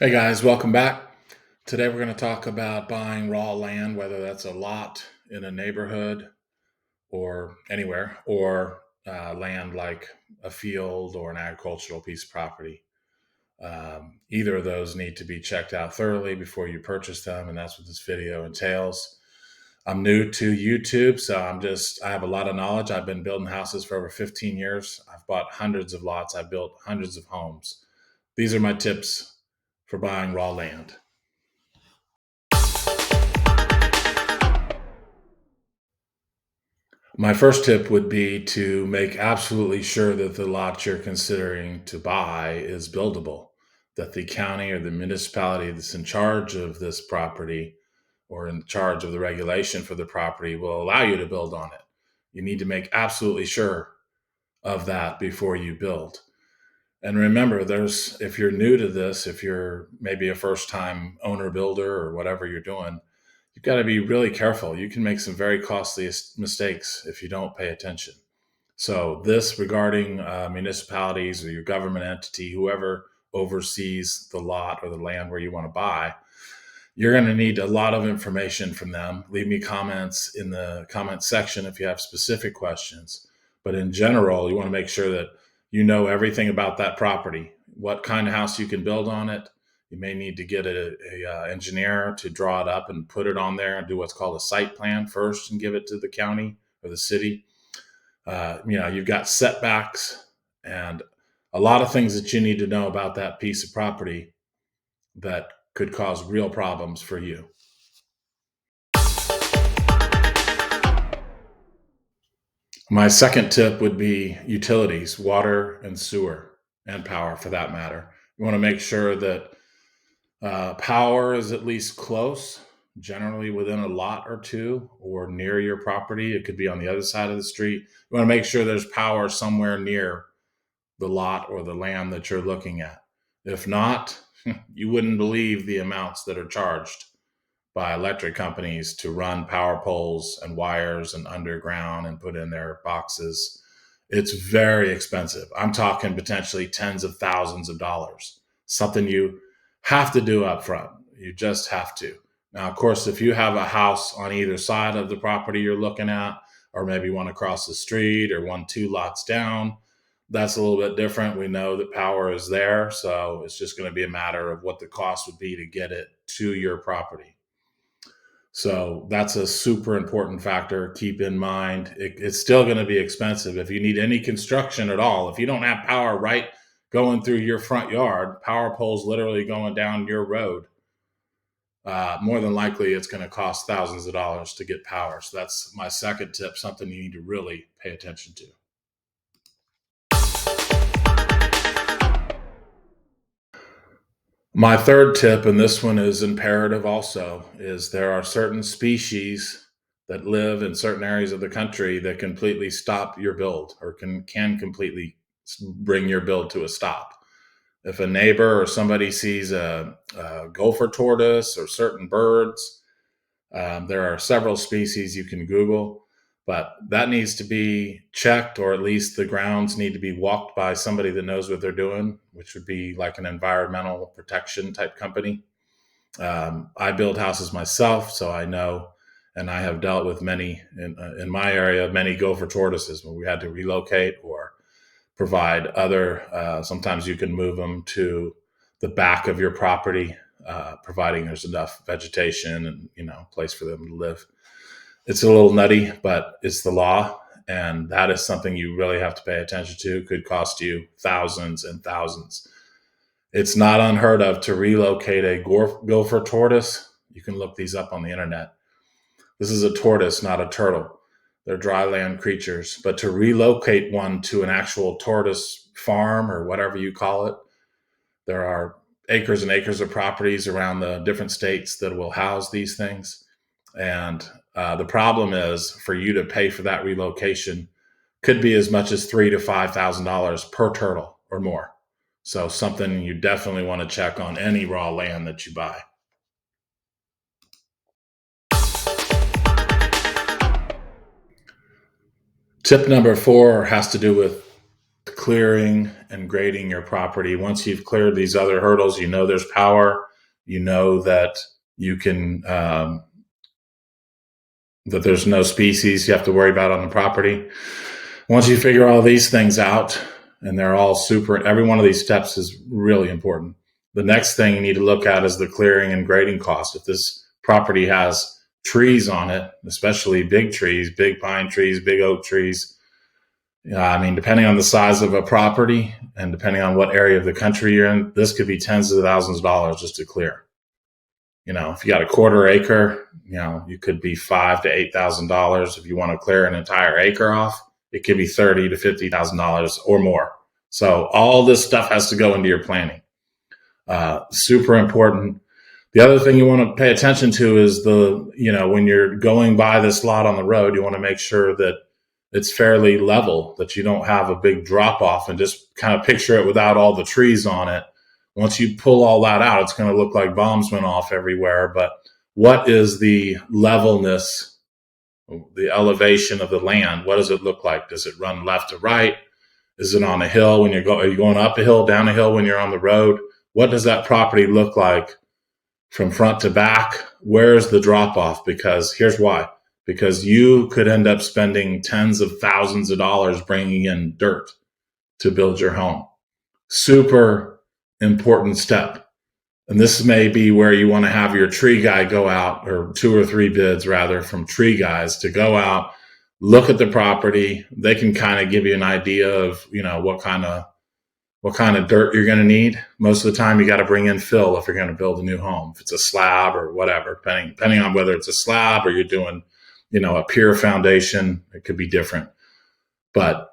Hey guys, welcome back. Today we're going to talk about buying raw land, whether that's a lot in a neighborhood or anywhere, or land like a field or an agricultural piece of property. Either of those need to be checked out thoroughly before you purchase them, and that's what this video entails. I'm new to YouTube, so I have a lot of knowledge. I've been building houses for over 15 years. I've bought hundreds of lots, I've built hundreds of homes. These are my tips for buying raw land. My first tip would be to make absolutely sure that the lot you're considering to buy is buildable, that the county or the municipality that's in charge of this property or in charge of the regulation for the property will allow you to build on it. You need to make absolutely sure of that before you build. And remember, if you're new to this, if you're maybe a first time owner builder or whatever you're doing, you've got to be really careful. You can make some very costly mistakes if you don't pay attention. So, this regarding municipalities or your government entity, whoever oversees the lot or the land where you want to buy, you're going to need a lot of information from them. Leave me comments in the comment section if you have specific questions. But in general, you want to make sure that you know everything about that property, what kind of house you can build on it. You may need to get a engineer to draw it up and put it on there and do what's called a site plan first and give it to the county or the city. You've got setbacks and a lot of things that you need to know about that piece of property that could cause real problems for you. My second tip would be utilities, water and sewer, and power for that matter. You want to make sure that power is at least close, generally within a lot or two or near your property. It could be on the other side of the street. You want to make sure there's power somewhere near the lot or the land that you're looking at. If not, you wouldn't believe the amounts that are charged by electric companies to run power poles and wires and underground and put in their boxes. It's very expensive. I'm talking potentially tens of thousands of dollars. Something you have to do up front. You just have to. Now, of course, if you have a house on either side of the property you're looking at, or maybe one across the street or one, two lots down, that's a little bit different. We know that power is there. So it's just going to be a matter of what the cost would be to get it to your property. So that's a super important factor. Keep in mind, it's still going to be expensive. If you need any construction at all, if you don't have power right going through your front yard, power poles literally going down your road, more than likely it's going to cost thousands of dollars to get power. So that's my second tip, something you need to really pay attention to. My third tip, and this one is imperative also, is there are certain species that live in certain areas of the country that completely stop your build or can completely bring your build to a stop. If a neighbor or somebody sees a gopher tortoise or certain birds, there are several species you can Google, but that needs to be checked, or at least the grounds need to be walked by somebody that knows what they're doing, which would be like an environmental protection type company. I build houses myself, so I know, and I have dealt with many in my area, many gopher tortoises when we had to relocate or provide other. Sometimes you can move them to the back of your property, providing there's enough vegetation and place for them to live. It's a little nutty, but it's the law, and that is something you really have to pay attention to. It could cost you thousands and thousands. It's not unheard of to relocate a gopher tortoise. You can look these up on the internet. This is a tortoise, not a turtle. They're dry land creatures. But to relocate one to an actual tortoise farm or whatever you call it, there are acres and acres of properties around the different states that will house these things. And the problem is for you to pay for that relocation could be as much as $3,000 to $5,000 per turtle or more. So something you definitely want to check on any raw land that you buy. Tip number 4 has to do with clearing and grading your property. Once you've cleared these other hurdles, you know there's power, you know that you can that there's no species you have to worry about on the property. Once you figure all these things out, and they're all super, every one of these steps is really important. The next thing you need to look at is the clearing and grading cost. If this property has trees on it, especially big trees, big pine trees, big oak trees, I mean, depending on the size of a property and depending on what area of the country you're in, this could be tens of thousands of dollars just to clear. You know, if you got a quarter acre, you know, you could be $5,000 to $8,000. If you want to clear an entire acre off, it could be $30,000 to $50,000 or more. So all this stuff has to go into your planning. Super important. The other thing you want to pay attention to is when you're going by this lot on the road, you want to make sure that it's fairly level, that you don't have a big drop off, and just kind of picture it without all the trees on it. Once you pull all that out, it's going to look like bombs went off everywhere. But what is the levelness, the elevation of the land? What does it look like? Does it run left to right? Is it on a hill when are you going up a hill, down a hill when you're on the road? What does that property look like from front to back? Where's the drop off? Because here's why. Because you could end up spending tens of thousands of dollars bringing in dirt to build your home. Super important step. And this may be where you want to have your tree guy go out, or 2 or 3 bids rather, from tree guys to go out, look at the property. They can kind of give you an idea of, what kind of dirt you're going to need. Most of the time you got to bring in fill if you're going to build a new home. If it's a slab or whatever, depending on whether it's a slab or you're doing, a pure foundation, it could be different. But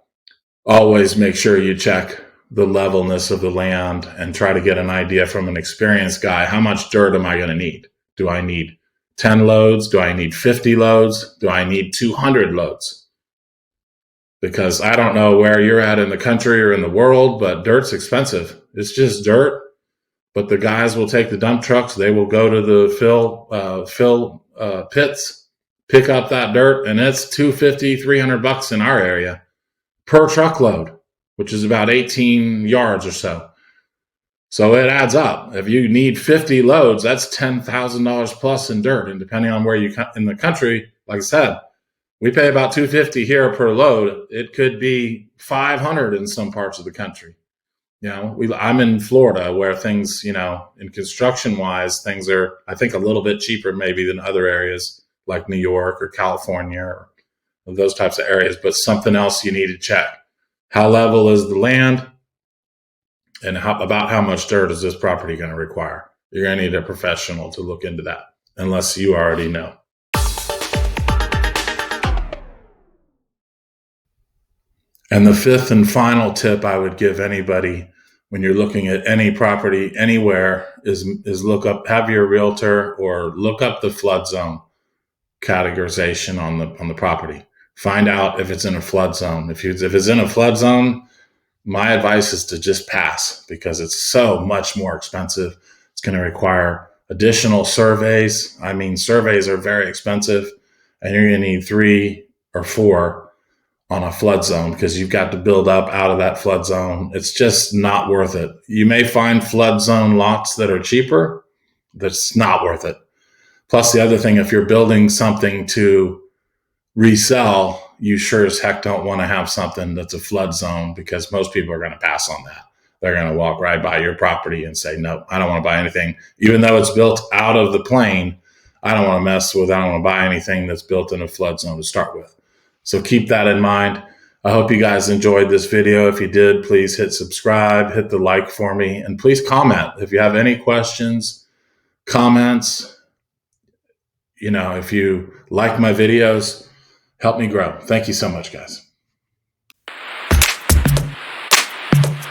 always make sure you check the levelness of the land and try to get an idea from an experienced guy. How much dirt am I going to need? Do I need 10 loads? Do I need 50 loads? Do I need 200 loads? Because I don't know where you're at in the country or in the world, but dirt's expensive. It's just dirt. But the guys will take the dump trucks. They will go to the fill pits, pick up that dirt, and it's $250, $300 in our area per truckload, which is about 18 yards or so. So it adds up. If you need 50 loads, that's $10,000 plus in dirt. And depending on where you in the country, like I said, we pay about $250 here per load. It could be $500 in some parts of the country. I'm in Florida, where things, in construction wise, things are, I think, a little bit cheaper maybe than other areas like New York or California or those types of areas. But something else you need to check: how level is the land, and about how much dirt is this property going to require? You're going to need a professional to look into that, unless you already know. And the fifth and final tip I would give anybody when you're looking at any property anywhere is have your realtor or look up the flood zone categorization on the property. Find out if it's in a flood zone. If it's in a flood zone, my advice is to just pass, because it's so much more expensive. It's going to require additional surveys. I mean, surveys are very expensive, and you're going to need 3 or 4 on a flood zone, because you've got to build up out of that flood zone. It's just not worth it. You may find flood zone lots that are cheaper. That's not worth it. Plus, the other thing, if you're building something to resell, you sure as heck don't want to have something that's a flood zone, because most people are going to pass on that. They're going to walk right by your property and say, no, I don't want to buy anything. Even though it's built out of the plain, I don't want to buy anything that's built in a flood zone to start with. So keep that in mind. I hope you guys enjoyed this video. If you did, please hit subscribe, hit the like for me, and please comment if you have any questions, comments. If you like my videos, help me grow. Thank you so much, guys.